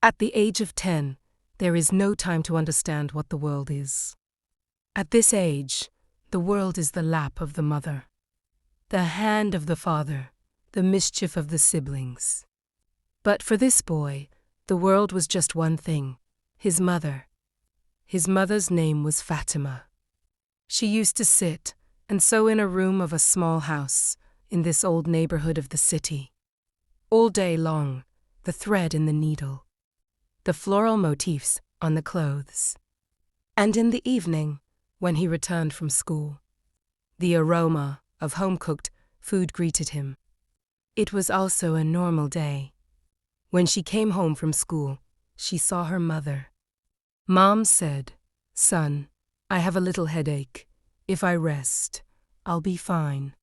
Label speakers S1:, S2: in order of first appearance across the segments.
S1: At the age of 10, there is no time to understand what the world is. At this age, the world is the lap of the mother, the hand of the father, the mischief of the siblings. But for this boy, the world was just one thing: his mother. His mother's name was Fatima. She used to sit and sew in a room of a small house in this old neighborhood of the city. All day long, the thread in the needle, the floral motifs on the clothes. And in the evening, when he returned from school, the aroma of home-cooked food greeted him. It was also a normal day. When she came home from school, she saw her mother. Mom said, "Son, I have a little headache. If I rest, I'll be fine."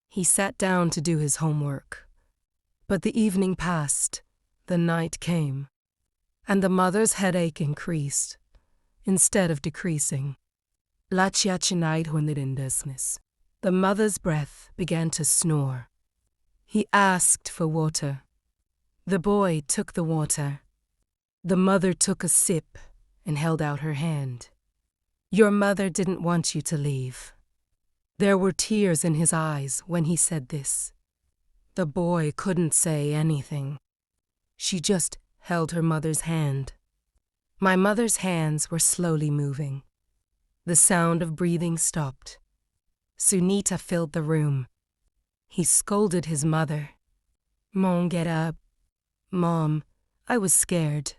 S1: He sat down to do his homework. But the evening passed, the night came, and the mother's headache increased instead of decreasing. The mother's breath began to snore. He asked for water. The boy took the water. The mother took a sip and held out her hand. "Your mother didn't want you to leave." There were tears in his eyes when he said this. The boy couldn't say anything. She just held her mother's hand. My mother's hands were slowly moving. The sound of breathing stopped. Sunita filled the room. He scolded his mother. "Mom, get up." "Mom, I was scared."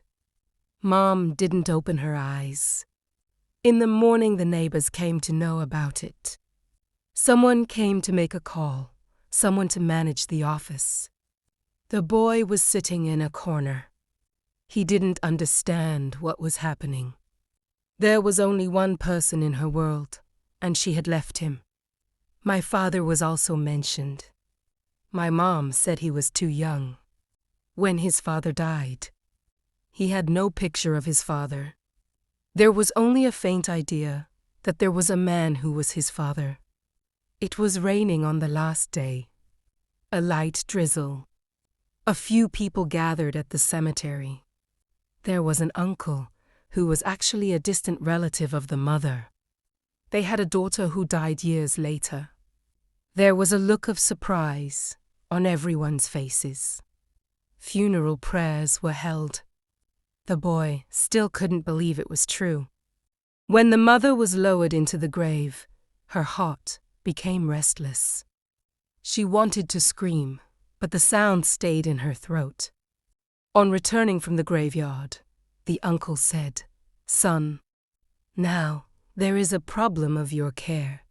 S1: Mom didn't open her eyes. In the morning, the neighbors came to know about it. Someone came to make a call, someone to manage the office. The boy was sitting in a corner. He didn't understand what was happening. There was only one person in her world, and she had left him. My father was also mentioned. My mom said he was too young. When his father died, he had no picture of his father. There was only a faint idea that there was a man who was his father. It was raining on the last day. A light drizzle. A few people gathered at the cemetery. There was an uncle who was actually a distant relative of the mother. They had a daughter who died years later. There was a look of surprise on everyone's faces. Funeral prayers were held. The boy still couldn't believe it was true. When the mother was lowered into the grave, her heart became restless. She wanted to scream, but the sound stayed in her throat. On returning from the graveyard, the uncle said, "Son, now there is a problem of your care.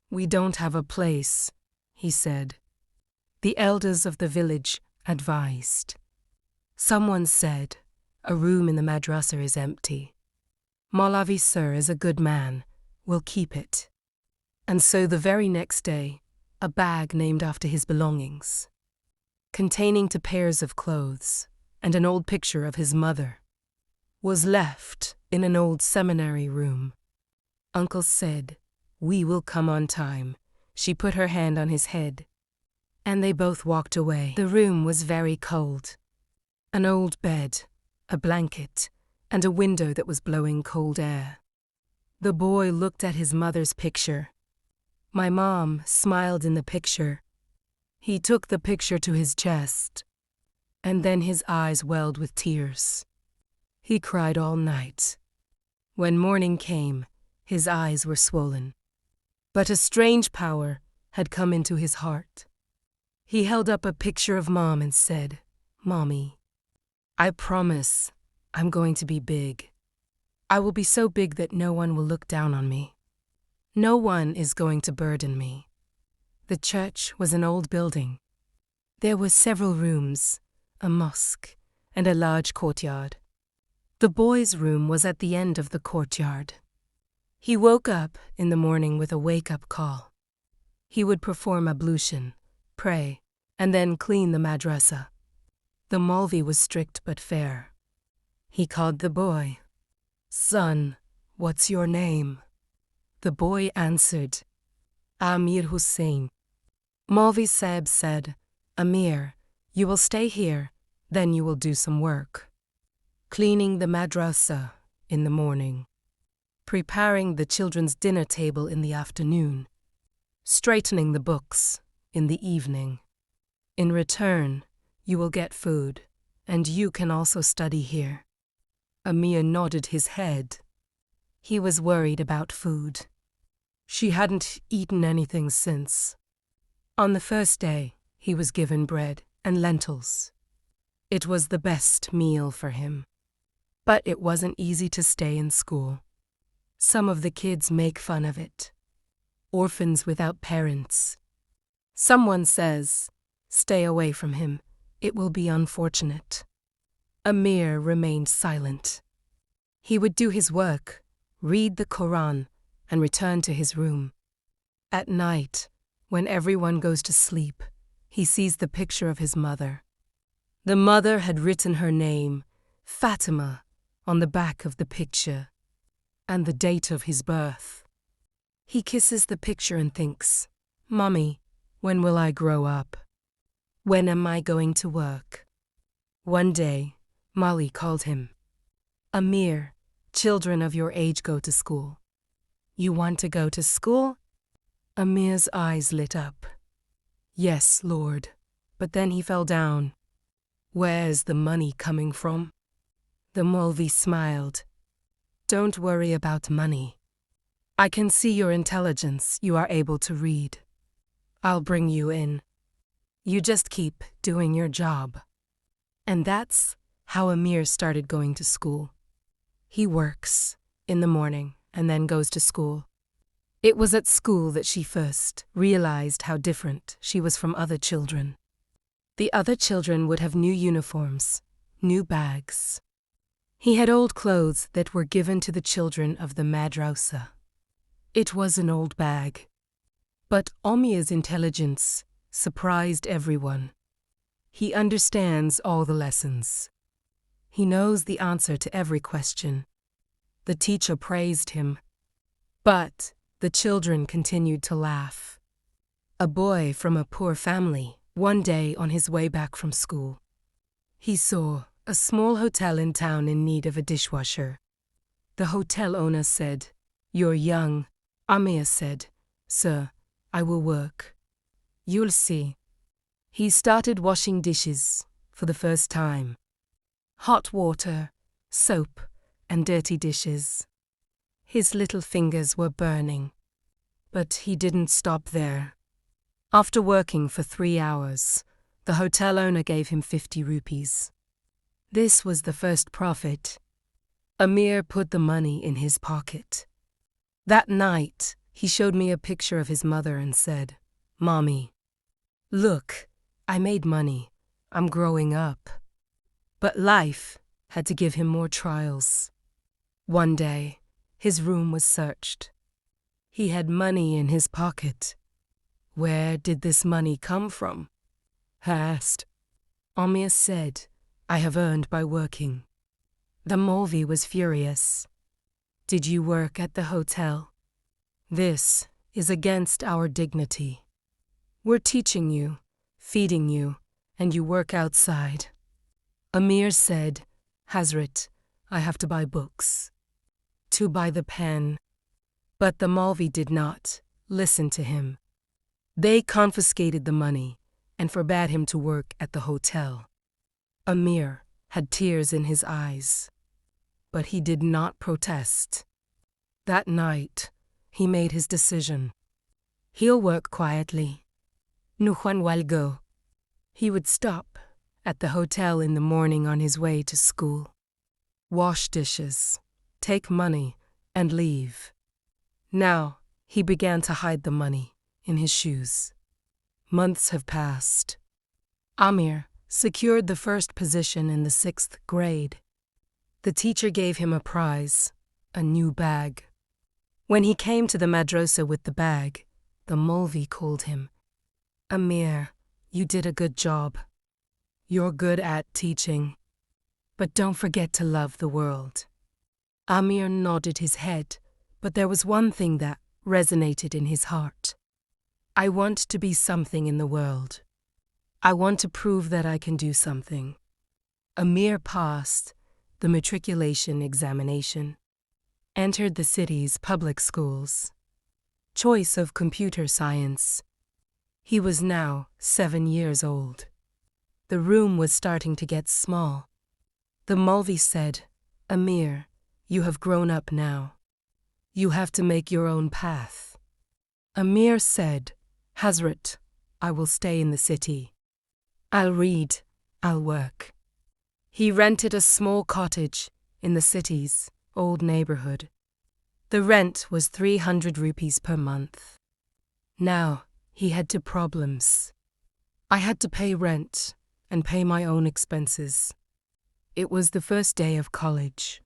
S1: We don't have a place," he said. The elders of the village advised. Someone said, "A room in the madrasa is empty. Maulavi sir is a good man. We'll keep it." And so the very next day, a bag named after his belongings, containing 2 pairs of clothes and an old picture of his mother, was left in an old seminary room. Uncle said, "We will come on time." She put her hand on his head, and they both walked away. The room was very cold. An old bed, a blanket, and a window that was blowing cold air. The boy looked at his mother's picture. My mom smiled in the picture. He took the picture to his chest, and then his eyes welled with tears. He cried all night. When morning came, his eyes were swollen. But a strange power had come into his heart. He held up a picture of Mom and said, "Mommy, I promise I'm going to be big. I will be so big that no one will look down on me. No one is going to burden me." The church was an old building. There were several rooms, a mosque, and a large courtyard. The boy's room was at the end of the courtyard. He woke up in the morning with a wake-up call. He would perform ablution, pray, and then clean the madrasa. The Maulvi was strict but fair. He called the boy. "Son, what's your name?" The boy answered, "Amir Hussein." Maulvi Sahib said, "Amir, you will stay here, then you will do some work." cleaning the madrasa in the morning, preparing the children's dinner table in the afternoon, straightening the books in the evening. In return, you will get food, and you can also study here. Amir nodded his head. He was worried about food. She hadn't eaten anything since. On the first day, he was given bread and lentils. It was the best meal for him. But it wasn't easy to stay in school. Some of the kids make fun of it. Orphans without parents. Someone says, "Stay away from him. It will be unfortunate." Amir remained silent. He would do his work, read the Quran, and return to his room. At night, when everyone goes to sleep, he sees the picture of his mother. The mother had written her name, Fatima, on the back of the picture, and the date of his birth. He kisses the picture and thinks, "Mommy, when will I grow up? When am I going to work?" One day, Molly called him. "Amir, children of your age go to school. You want to go to school?" Amir's eyes lit up. "Yes, Lord." But then he fell down. "Where's the money coming from?" The Molvi smiled. "Don't worry about money. I can see your intelligence. You are able to read. I'll bring you in. You just keep doing your job." And that's how Amir started going to school. He works in the morning and then goes to school. It was at school that she first realized how different she was from other children. The other children would have new uniforms, new bags. He had old clothes that were given to the children of the madrasa. It was an old bag. But Amir's intelligence surprised everyone. He understands all the lessons. He knows the answer to every question. The teacher praised him. But the children continued to laugh. A boy from a poor family, one day on his way back from school, he saw a small hotel in town in need of a dishwasher. The hotel owner said, "You're young." Amir said, "Sir, I will work. You'll see." He started washing dishes for the first time. Hot water, soap, and dirty dishes. His little fingers were burning. But he didn't stop there. After working for 3 hours, the hotel owner gave him 50 rupees. This was the first profit. Amir put the money in his pocket. That night, he showed me a picture of his mother and said, "Mommy, look, I made money. I'm growing up." But life had to give him more trials. One day, his room was searched. He had money in his pocket. Where did this money come from? I asked. Amir said, "I have earned by working." The Molvi was furious. "Did you work at the hotel? This is against our dignity. We're teaching you, feeding you, and you work outside." Amir said, "Hazrat, I have to buy books, to buy the pen." But the Molvi did not listen to him. They confiscated the money and forbade him to work at the hotel. Amir had tears in his eyes, but he did not protest. That night, he made his decision. He'll work quietly. Nujuan will go. He would stop at the hotel in the morning on his way to school, wash dishes, take money, and leave. Now, he began to hide the money in his shoes. Months have passed. Amir secured the first position in the 6th grade. The teacher gave him a prize, a new bag. When he came to the madrasa with the bag, the Molvi called him. "Amir, you did a good job. You're good at teaching. But don't forget to love the world." Amir nodded his head, but there was one thing that resonated in his heart. "I want to be something in the world. I want to prove that I can do something." Amir passed the matriculation examination. Entered the city's public schools. Choice of computer science. He was now 7 years old. The room was starting to get small. The Maulvi said, "Amir, you have grown up now. You have to make your own path." Amir said, "Hazrat, I will stay in the city. I'll read, I'll work." He rented a small cottage in the city's old neighborhood. The rent was 300 rupees per month. Now he had two problems. I had to pay rent and pay my own expenses. It was the first day of college.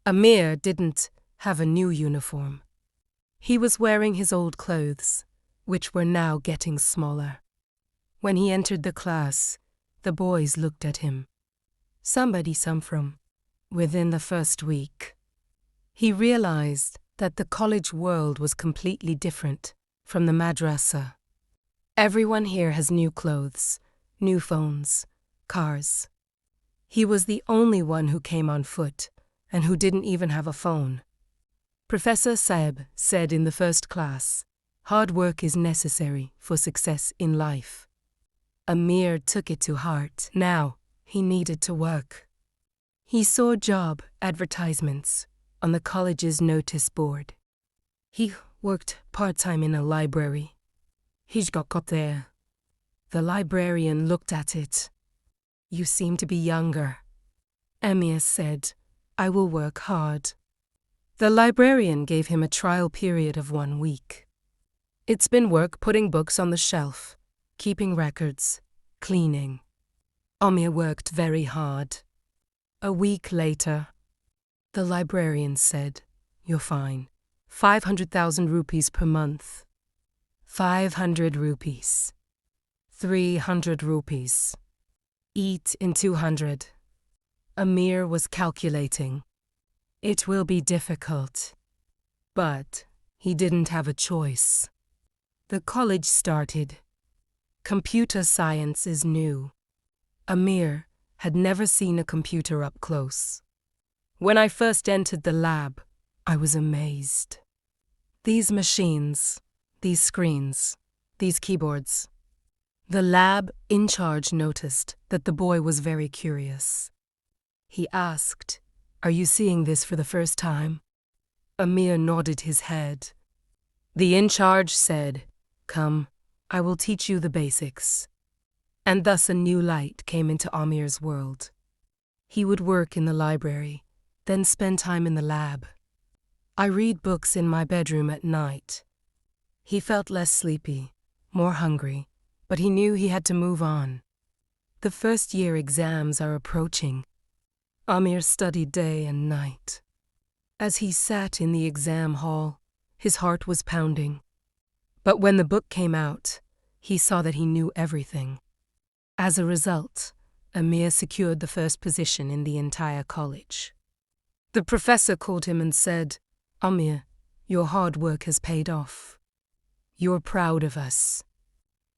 S1: Amir didn't have a new uniform. He was wearing his old clothes, which were now getting smaller. When he entered the class, the boys looked at him. Somebody some from within the first week. He realized that the college world was completely different from the madrasa. Everyone here has new clothes, new phones, cars. He was the only one who came on foot and who didn't even have a phone. Professor Saeb said in the first class, "Hard work is necessary for success in life." Amir took it to heart. Now he needed to work. He saw job advertisements on the college's notice board. He worked part-time in a library. He got there. The librarian looked at it. "You seem to be younger." Amir said, "I will work hard." The librarian gave him a trial period of 1 week. It's been work putting books on the shelf, keeping records, cleaning. Amir worked very hard. A week later, the librarian said, "You're fine. 500,000 rupees per month. 500 rupees. 300 rupees. Eat in 200. Amir was calculating. It will be difficult. But he didn't have a choice. The college started. Computer science is new. Amir had never seen a computer up close. When I first entered the lab, I was amazed. These machines, these screens, these keyboards. The lab in charge noticed that the boy was very curious. He asked, "Are you seeing this for the first time?" Amir nodded his head. The in charge said, "Come, I will teach you the basics." And thus a new light came into Amir's world. He would work in the library, then spend time in the lab. I read books in my bedroom at night. He felt less sleepy, more hungry, but he knew he had to move on. The first year exams are approaching. Amir studied day and night. As he sat in the exam hall, his heart was pounding. But when the book came out, he saw that he knew everything. As a result, Amir secured the first position in the entire college. The professor called him and said, "Amir, your hard work has paid off. You're proud of us."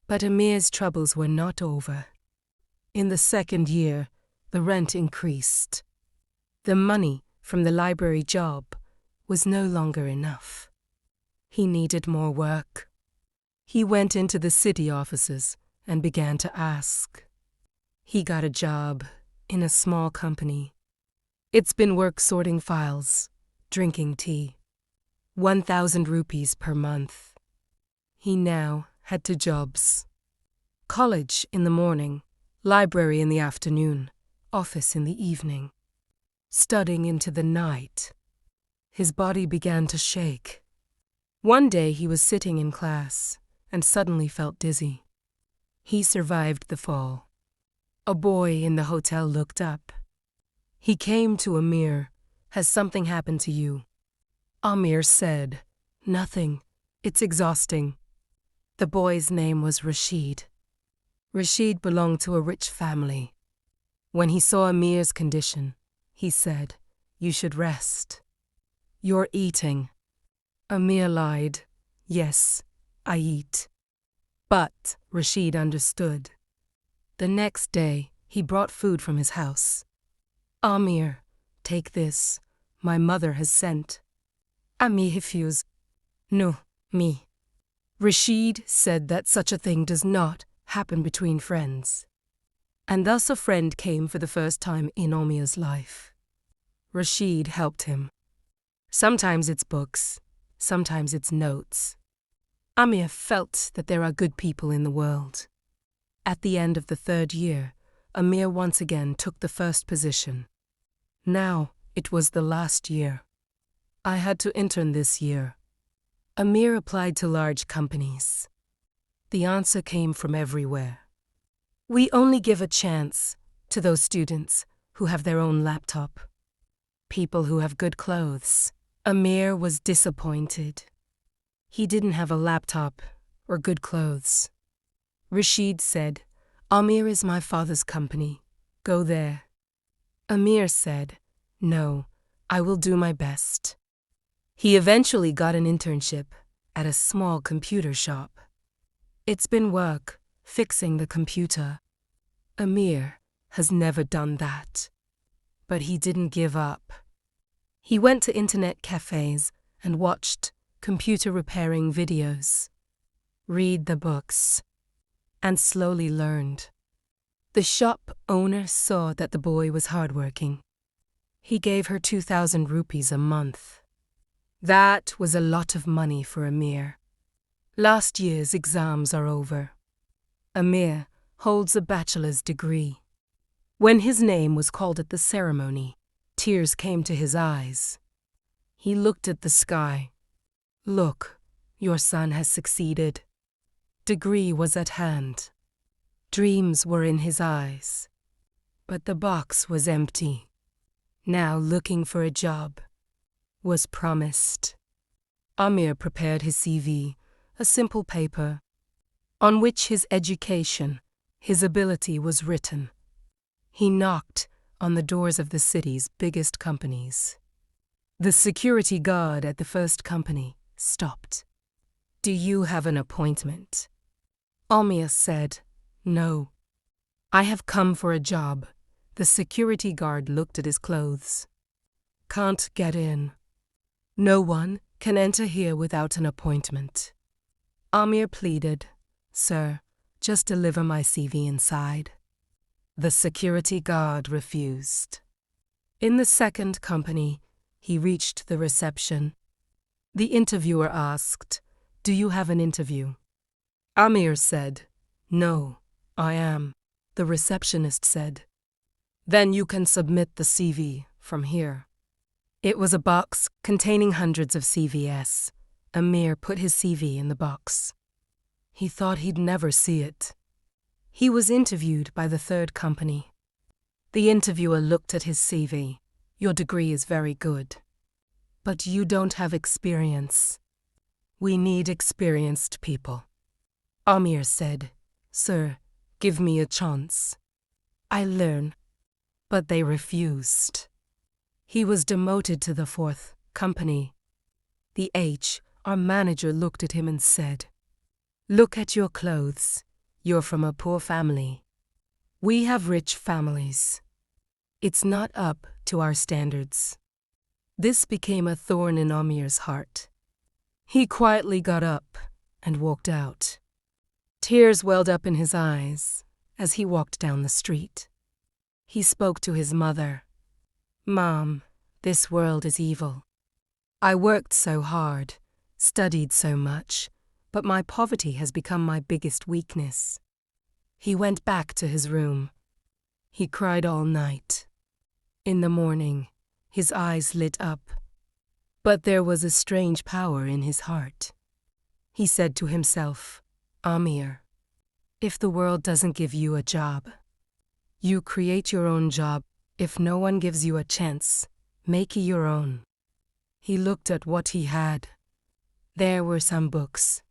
S1: But Amir's troubles were not over. In the second year, the rent increased. The money from the library job was no longer enough. He needed more work. He went into the city offices and began to ask. He got a job in a small company. It's been work sorting files, drinking tea. 1,000 rupees per month. He now had 2 jobs. College in the morning, library in the afternoon, office in the evening. Studying into the night. His body began to shake. One day he was sitting in class and suddenly felt dizzy. He survived the fall. A boy in the hotel looked up. He came to Amir. "Has something happened to you?" Amir said, "Nothing. It's exhausting." The boy's name was Rashid. Rashid belonged to a rich family. When he saw Amir's condition, he said, "You should rest. You're eating." Amir lied. "Yes, I eat." But Rashid understood. The next day, he brought food from his house. "Amir, Take this. My mother has sent. Amir refused. No, me. Rashid said that such a thing does not happen between friends. And thus a friend came for the first time in Amir's life. Rashid helped him. Sometimes it's books, sometimes it's notes. Amir felt that there are good people in the world. At the end of the 3rd year, Amir once again took the first position. Now it was the last year. I had to intern this year. Amir applied to large companies. The answer came from everywhere. We only give a chance to those students who have their own laptop. People who have good clothes. Amir was disappointed. He didn't have a laptop or good clothes. Rashid said, Amir is my father's company. Go there. Amir said, no, I will do my best. He eventually got an internship at a small computer shop. It's been work fixing the computer. Amir has never done that. But he didn't give up. He went to internet cafes and watched computer repairing videos, read the books, and slowly learned. The shop owner saw that the boy was hardworking. He gave her 2,000 rupees a month. That was a lot of money for Amir. Last year's exams are over. Amir holds a bachelor's degree. When his name was called at the ceremony, tears came to his eyes. He looked at the sky. Look, your son has succeeded. Degree was at hand. Dreams were in his eyes. But the box was empty. Now looking for a job was promised. Amir prepared his CV, a simple paper, on which his education, his ability was written. He knocked on the doors of the city's biggest companies. The security guard at the first company stopped. Do you have an appointment? Amir said, no. I have come for a job. The security guard looked at his clothes. Can't get in. No one can enter here without an appointment. Amir pleaded, Sir, just deliver my CV inside. The security guard refused. In the second company, he reached the reception. The interviewer asked, Do you have an interview? Amir said, No, I am. The receptionist said, Then you can submit the CV from here. It was a box containing hundreds of CVs. Amir put his CV in the box. He thought he'd never see it. He was interviewed by the third company. The interviewer looked at his CV. Your degree is very good. But you don't have experience. We need experienced people. Amir said, Sir, give me a chance. I learn. But they refused. He was demoted to the fourth company. The HR manager looked at him and said, Look at your clothes. You're from a poor family. We have rich families. It's not up to our standards. This became a thorn in Amir's heart. He quietly got up and walked out. Tears welled up in his eyes as he walked down the street. He spoke to his mother. Mom, this world is evil. I worked so hard, studied so much, but my poverty has become my biggest weakness. He went back to his room. He cried all night. In the morning, his eyes lit up. But there was a strange power in his heart. He said to himself, Amir, if the world doesn't give you a job, you create your own job. If no one gives you a chance, make it your own. He looked at what he had. There were some books.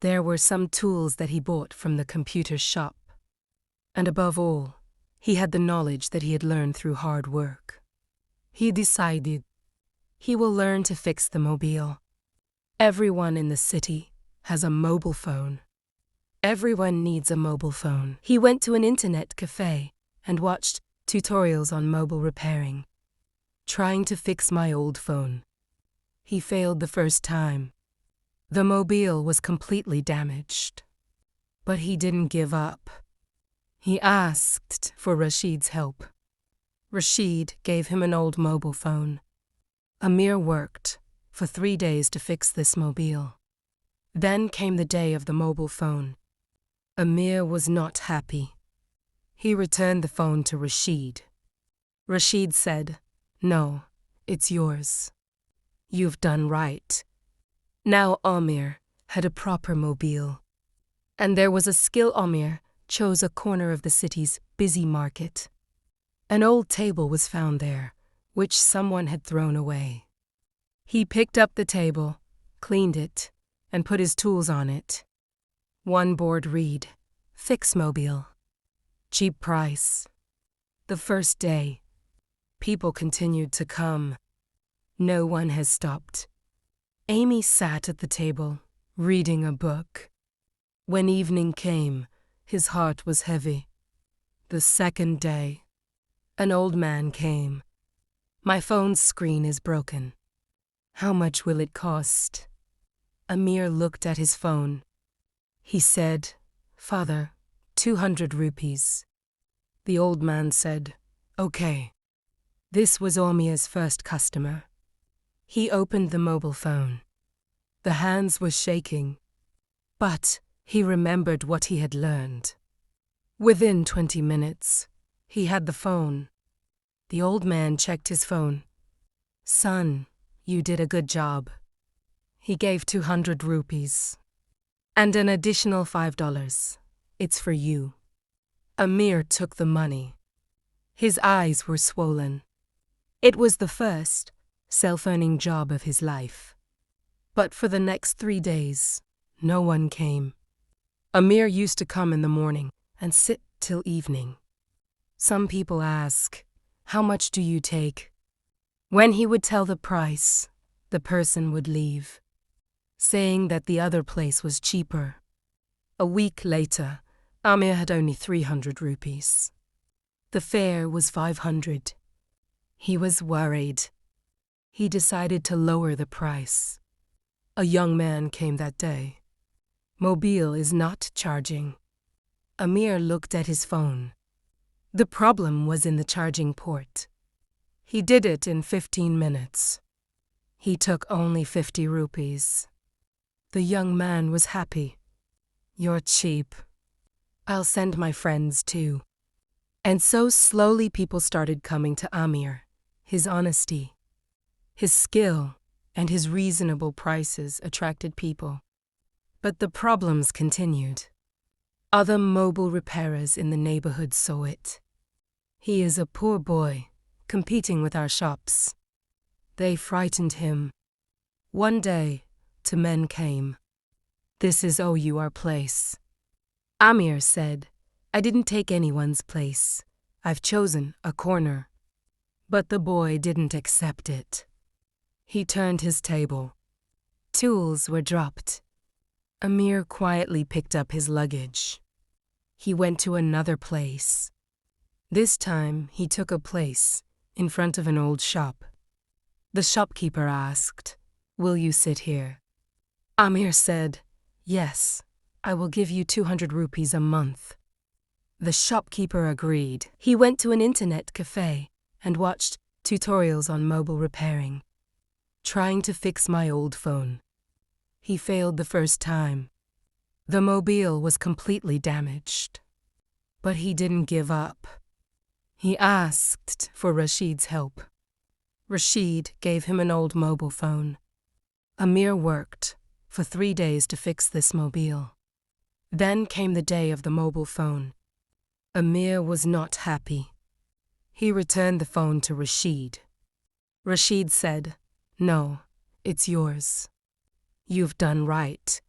S1: There were some tools that he bought from the computer shop. And above all, he had the knowledge that he had learned through hard work. He decided he will learn to fix the mobile. Everyone in the city has a mobile phone. Everyone needs a mobile phone. He went to an internet cafe and watched tutorials on mobile repairing. trying to fix my old phone. He failed the first time. The mobile was completely damaged. But he didn't give up. He asked for Rashid's help. Rashid gave him an old mobile phone. Amir worked for 3 days to fix this mobile. Then came the day of the mobile phone. Amir was not happy. He returned the phone to Rashid. Rashid said, "No, it's yours. You've done right." Now Amir had a proper mobile. And there was a skill. Amir chose a corner of the city's busy market. An old table was found there, which someone had thrown away. He picked up the table, cleaned it, and put his tools on it. One board read, "Fix mobile. Cheap price." The first day, people continued to come. No one has stopped. Amy sat at the table, reading a book. When evening came, his heart was heavy. The second day, an old man came. "My phone's screen is broken. How much will it cost?" Amir looked at his phone. He said, "Father, 200 rupees. The old man said, "Okay." This was Amir's first customer. He opened the mobile phone. The hands were shaking, but he remembered what he had learned. Within 20 minutes, he had the phone. The old man checked his phone. "Son, you did a good job." He gave 200 rupees. "And an additional $5. It's for you." Amir took the money. His eyes were swollen. It was the first self-earning job of his life. But for the next 3 days, no one came. Amir used to come in the morning and sit till evening. Some people ask, "How much do you take?" When he would tell the price, the person would leave, saying that the other place was cheaper. A week later, Amir had only 300 rupees. The fare was 500. He was worried. He decided to lower the price. A young man came that day. "Mobile is not charging." Amir looked at his phone. The problem was in the charging port. He did it in 15 minutes. He took only 50 rupees. The young man was happy. "You're cheap. I'll send my friends too." And so slowly people started coming to Amir. His honesty, his skill, and his reasonable prices attracted people. But the problems continued. Other mobile repairers in the neighborhood saw it. "He is a poor boy, competing with our shops." They frightened him. One day, 2 men came. "This is our place." Amir said, "I didn't take anyone's place. I've chosen a corner." But the boy didn't accept it. He turned his table. Tools were dropped. Amir quietly picked up his luggage. He went to another place. This time, he took a place in front of an old shop. The shopkeeper asked, "Will you sit here?" Amir said, "Yes, I will give you 200 rupees a month." The shopkeeper agreed. He went to an internet cafe and watched tutorials on mobile repairing, trying to fix my old phone. He failed the first time. The mobile was completely damaged. But he didn't give up. He asked for Rashid's help. Rashid gave him an old mobile phone. Amir worked for 3 days to fix this mobile. Then came the day of the mobile phone. Amir was not happy. He returned the phone to Rashid. Rashid said, "No, it's yours. You've done right."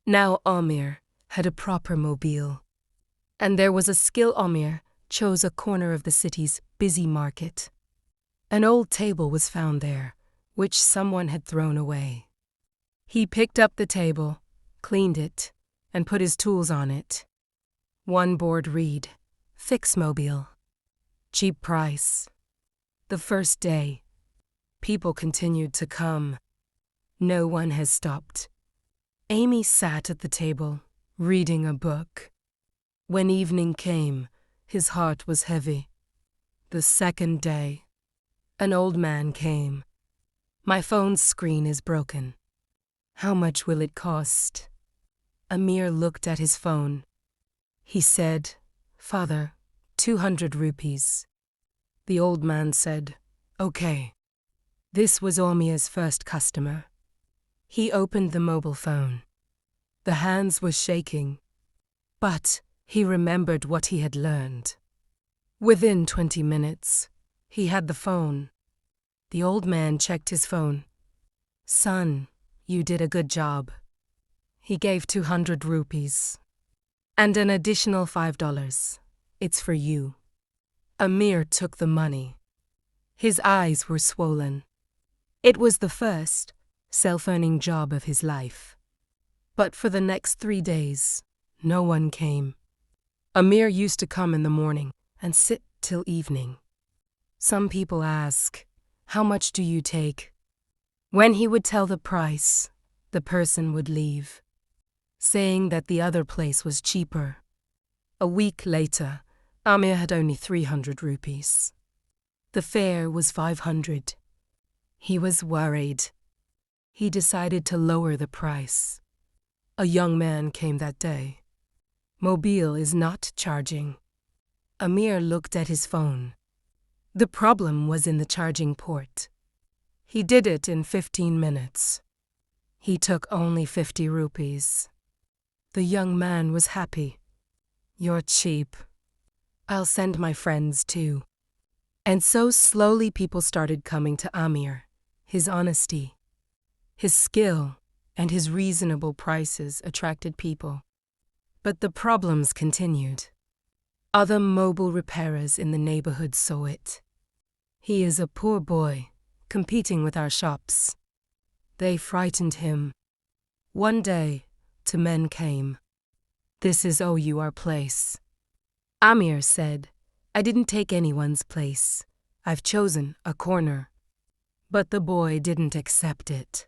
S1: Now Amir had a proper mobile. And there was a skill. Amir chose a corner of the city's busy market. An old table was found there, which someone had thrown away. He picked up the table, cleaned it, and put his tools on it. One board read, "Fix mobile. Cheap price." The first day, People continued to come. No one has stopped. Amy sat at the table, reading a book. When evening came, his heart was heavy. The second day, an old man came. My phone's screen is broken. How much will it cost? Amir looked at his phone. He said, Father, 200 rupees. The old man said, Okay. This was Amir's first customer. He opened the mobile phone. The hands were shaking, but he remembered what he had learned. Within 20 minutes, he had the phone. The old man checked his phone. Son, you did a good job. He gave 200 rupees. And an additional $5. It's for you. Amir took the money. His eyes were swollen. It was the first self-earning job of his life. But for the next 3 days, no one came. Amir used to come in the morning and sit till evening. Some people ask, How much do you take? When he would tell the price, the person would leave, saying that the other place was cheaper. A week later, Amir had only 300 rupees. The fare was 500. He was worried. He decided to lower the price. A young man came that day. Mobile is not charging. Amir looked at his phone. The problem was in the charging port. He did it in 15 minutes. He took only 50 rupees. The young man was happy. You're cheap. I'll send my friends too. And so slowly people started coming to Amir. His honesty, his skill, and his reasonable prices attracted people. But the problems continued. Other mobile repairers in the neighborhood saw it. He is a poor boy, competing with our shops. They frightened him. One day, 2 men came. This is our place. Amir said, I didn't take anyone's place. I've chosen a corner. But the boy didn't accept it.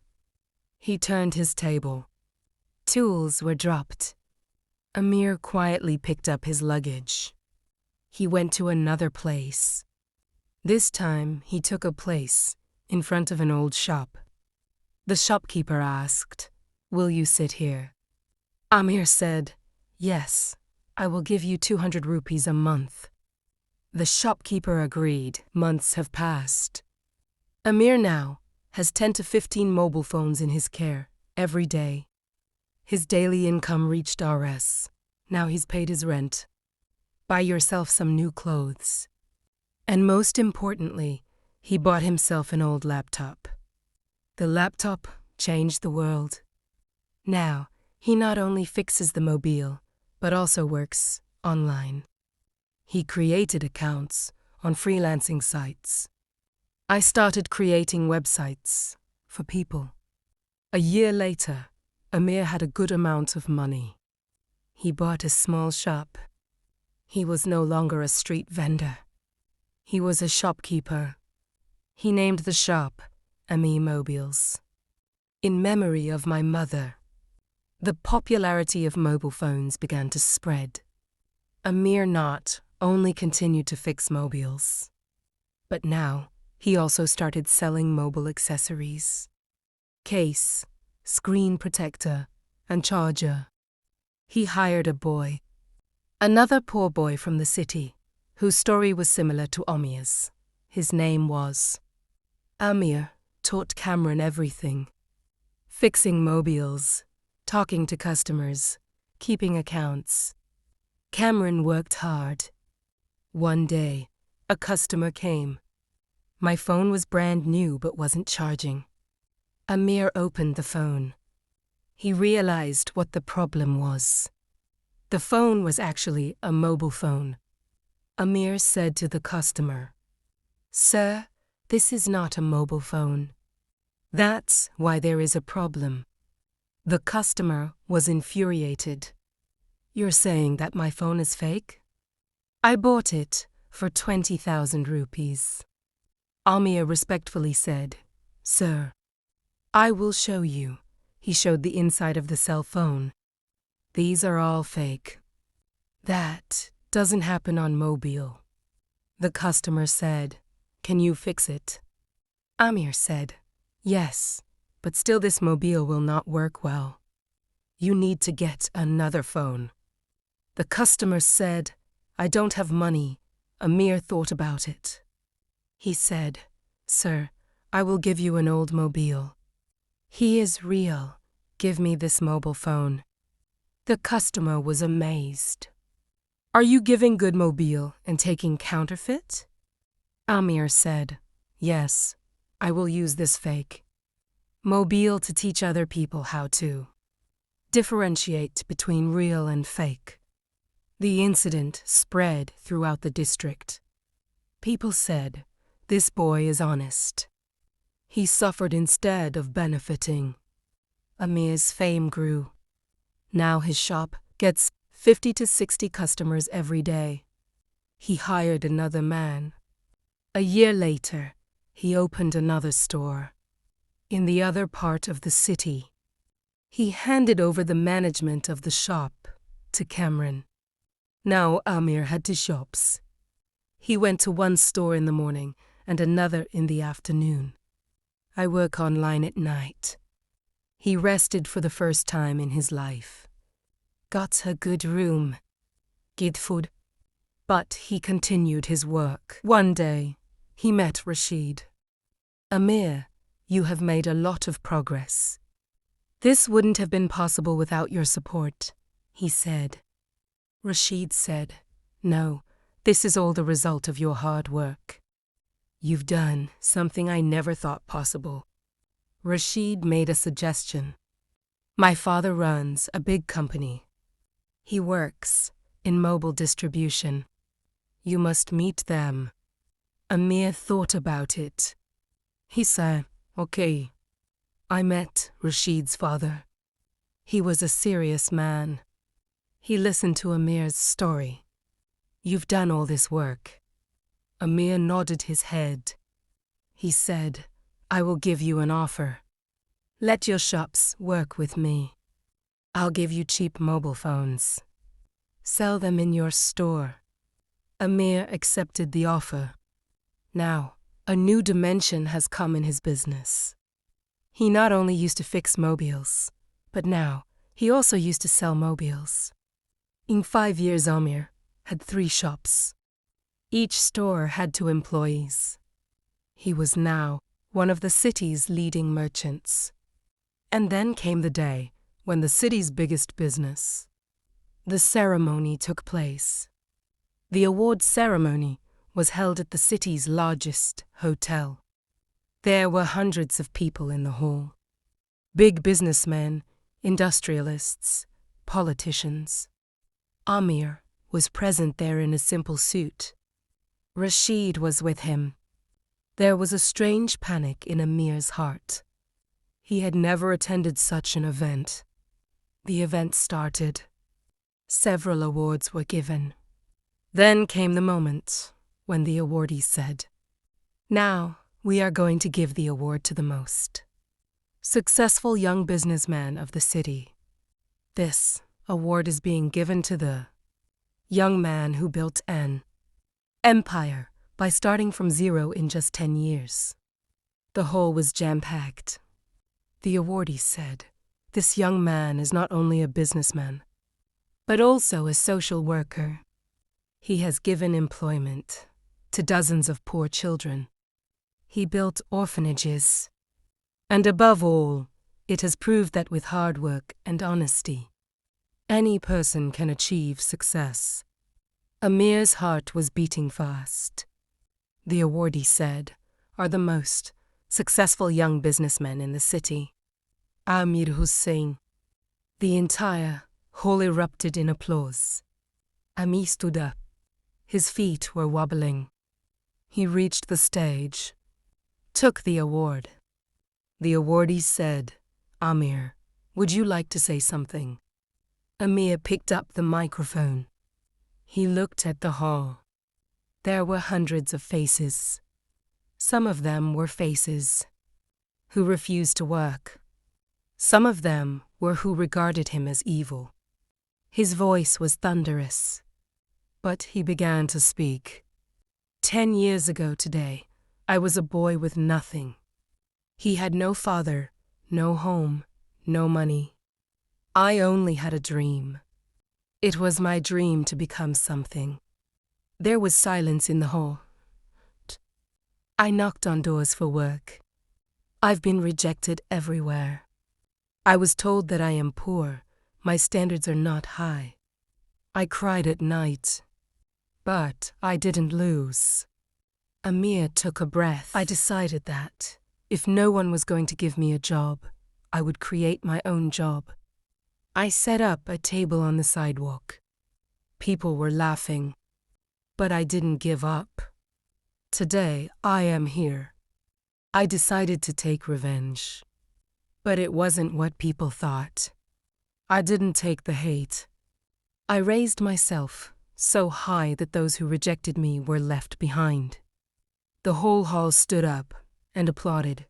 S1: He turned his table. Tools were dropped. Amir quietly picked up his luggage. He went to another place. This time, he took a place in front of an old shop. The shopkeeper asked, Will you sit here? Amir said, Yes, I will give you 200 rupees a month. The shopkeeper agreed. Months have passed. Amir now has 10 to 15 mobile phones in his care every day. His daily income reached Rs. Now he's paid his rent. Buy yourself some new clothes. And most importantly, he bought himself an old laptop. The laptop changed the world. Now, he not only fixes the mobile, but also works online. He created accounts on freelancing sites. I started creating websites for people. A year later, Amir had a good amount of money. He bought a small shop. He was no longer a street vendor. He was a shopkeeper. He named the shop Amir Mobiles. In memory of my mother. The popularity of mobile phones began to spread. Amir not only continued to fix mobiles, but now he also started selling mobile accessories. Case, screen protector, and charger. He hired a boy, another poor boy from the city, whose story was similar to Amir's. His name was. Amir taught Cameron everything. Fixing mobiles, talking to customers, keeping accounts. Cameron worked hard. One day, a customer came. My phone was brand new but wasn't charging. Amir opened the phone. He realized what the problem was. The phone was actually a mobile phone. Amir said to the customer, Sir, this is not a mobile phone. That's why there is a problem. The customer was infuriated. You're saying that my phone is fake? I bought it for 20,000 rupees. Amir respectfully said, Sir, I will show you. He showed the inside of the cell phone. These are all fake. That doesn't happen on mobile. The customer said, "Can you fix it?" Amir said, "Yes, but still this mobile will not work well. You need to get another phone." The customer said, "I don't have money." Amir thought about it. He said, "Sir, I will give you an old mobile. He is real. Give me this mobile phone." The customer was amazed. "Are you giving good mobile and taking counterfeit?" Amir said, "Yes, I will use this fake mobile to teach other people how to differentiate between real and fake." The incident spread throughout the district. People said, "This boy is honest. He suffered instead of benefiting." Amir's fame grew. Now his shop gets 50 to 60 customers every day. He hired another man. A year later, he opened another store in the other part of the city. He handed over the management of the shop to Cameron. Now Amir had two shops. He went to one store in the morning and another in the afternoon. "I work online at night." He rested for the first time in his life. Got a good room, good food. But he continued his work. One day, he met Rashid. "Amir, you have made a lot of progress. This wouldn't have been possible without your support," he said. Rashid said, "No, this is all the result of your hard work. You've done something I never thought possible." Rashid made a suggestion. "My father runs a big company. He works in mobile distribution. You must meet them." Amir thought about it. He said, "Okay." I met Rashid's father. He was a serious man. He listened to Amir's story. "You've done all this work." Amir nodded his head. He said, "I will give you an offer. Let your shops work with me. I'll give you cheap mobile phones. Sell them in your store." Amir accepted the offer. Now, a new dimension has come in his business. He not only used to fix mobiles, but now he also used to sell mobiles. In 5 years, Amir had 3 shops. Each store had 2 employees. He was now one of the city's leading merchants. And then came the day when the city's biggest business. The ceremony took place. The award ceremony was held at the city's largest hotel. There were hundreds of people in the hall. Big businessmen, industrialists, politicians. Amir was present there in a simple suit. Rashid was with him. There was a strange panic in Amir's heart. He had never attended such an event. The event started. Several awards were given. Then came the moment when the awardee said, "Now we are going to give the award to the most successful young businessman of the city. This award is being given to the young man who built an empire by starting from zero in just 10 years. The hall was jam-packed. The awardee said, "This young man is not only a businessman, but also a social worker. He has given employment to dozens of poor children. He built orphanages. And above all, it has proved that with hard work and honesty, any person can achieve success." Amir's heart was beating fast. The awardee said, "Are the most successful young businessmen in the city." Amir Hussein. The entire hall erupted in applause. Amir stood up. His feet were wobbling. He reached the stage, took the award. The awardee said, "Amir, would you like to say something?" Amir picked up the microphone. He looked at the hall. There were hundreds of faces. Some of them were faces who refused to work. Some of them were who regarded him as evil. His voice was thunderous, but he began to speak. 10 years ago today, I was a boy with nothing. He had no father, no home, no money. I only had a dream. It was my dream to become something. There was silence in the hall. I knocked on doors for work. I've been rejected everywhere. I was told that I am poor, my standards are not high. I cried at night, but I didn't lose. Amir took a breath. I decided that if no one was going to give me a job, I would create my own job. I set up a table on the sidewalk. People were laughing, but I didn't give up. Today, I am here. I decided to take revenge. But it wasn't what people thought. I didn't take the hate. I raised myself so high that those who rejected me were left behind. The whole hall stood up and applauded.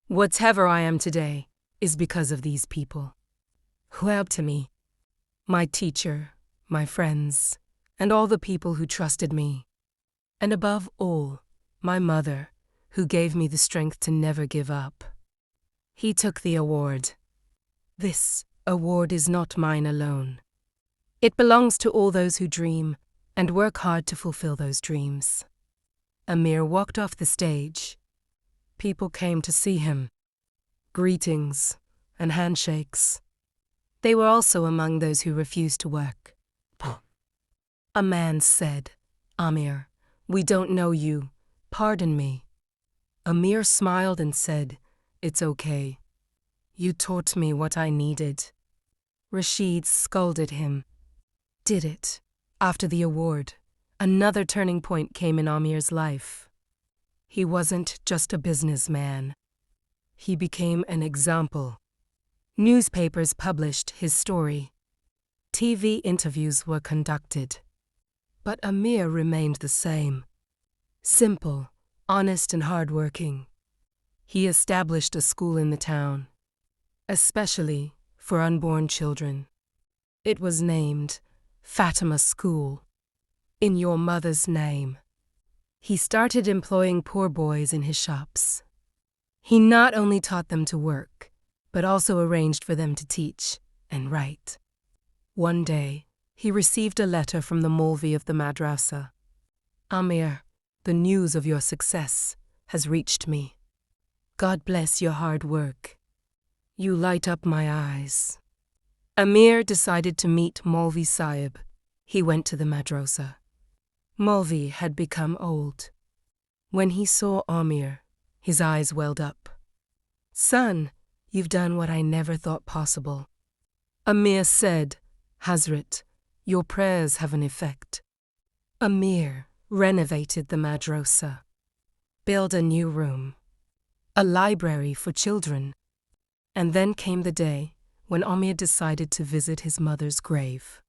S1: Whatever I am today is because of these people who helped me. My teacher, my friends, and all the people who trusted me. And above all, my mother, who gave me the strength to never give up. He took the award. This award is not mine alone. It belongs to all those who dream and work hard to fulfill those dreams. Amir walked off the stage. People came to see him. Greetings and handshakes. They were also among those who refused to work. A man said, Amir, we don't know you. Pardon me. Amir smiled and said, It's okay. You taught me what I needed. Rashid scolded him. Did it? After the award, another turning point came in Amir's life. He wasn't just a businessman. He became an example. Newspapers published his story. TV interviews were conducted. But Amir remained the same. Simple, honest and hardworking. He established a school in the town, especially for unborn children. It was named Fatima School, in your mother's name. He started employing poor boys in his shops. He not only taught them to work, but also arranged for them to teach and write. One day, he received a letter from the Molvi of the madrasa. Amir, the news of your success has reached me. God bless your hard work. You light up my eyes. Amir decided to meet Molvi Sahib. He went to the madrasa. Molvi had become old. When he saw Amir, his eyes welled up. Son, you've done what I never thought possible. Amir said, Hazrat, your prayers have an effect. Amir renovated the madrasa, built a new room, a library for children. And then came the day when Amir decided to visit his mother's grave.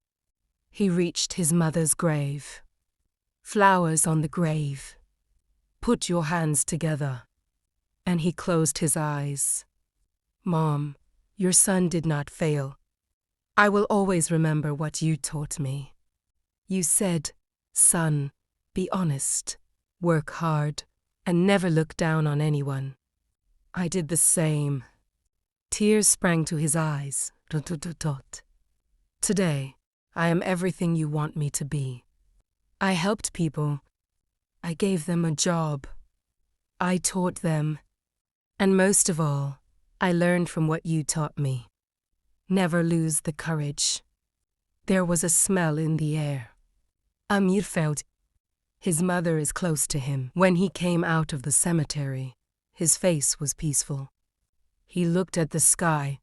S1: He reached his mother's grave. Flowers on the grave. Put your hands together. And he closed his eyes. Mom, your son did not fail. I will always remember what you taught me. You said, son, be honest, work hard, and never look down on anyone. I did the same. Tears sprang to his eyes. Today, I am everything you want me to be. I helped people. I gave them a job. I taught them. And most of all, I learned from what you taught me. Never lose the courage. There was a smell in the air. Amir felt his mother is close to him. When he came out of the cemetery, his face was peaceful. He looked at the sky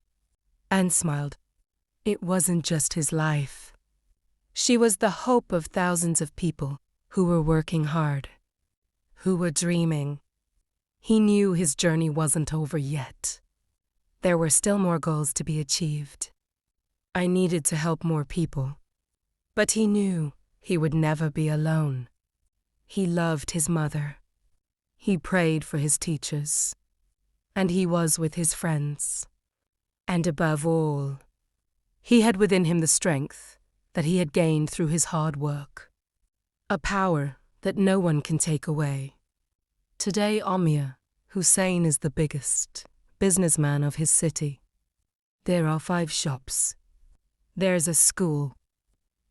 S1: and smiled. It wasn't just his life. She was the hope of thousands of people who were working hard, who were dreaming. He knew his journey wasn't over yet. There were still more goals to be achieved. I needed to help more people. But he knew he would never be alone. He loved his mother. He prayed for his teachers. and he was with his friends. And above all, he had within him the strength that he had gained through his hard work, a power that no one can take away. Today, Omia Hussein is the biggest businessman of his city. There are 5 shops. There's a school.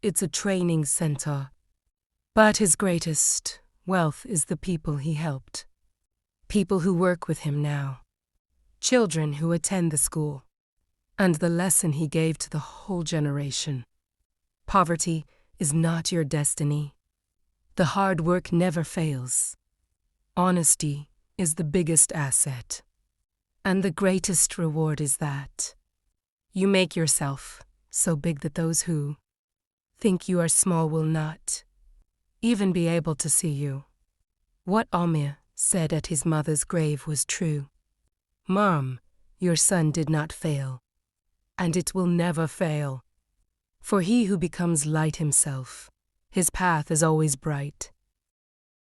S1: It's a training center. But his greatest wealth is the people he helped. People who work with him now. Children who attend the school. And the lesson he gave to the whole generation. Poverty is not your destiny. The hard work never fails. Honesty is the biggest asset. And the greatest reward is that you make yourself so big that those who think you are small will not even be able to see you. What Omia said at his mother's grave was true. Mom, your son did not fail, and it will never fail. For he who becomes light himself, his path is always bright.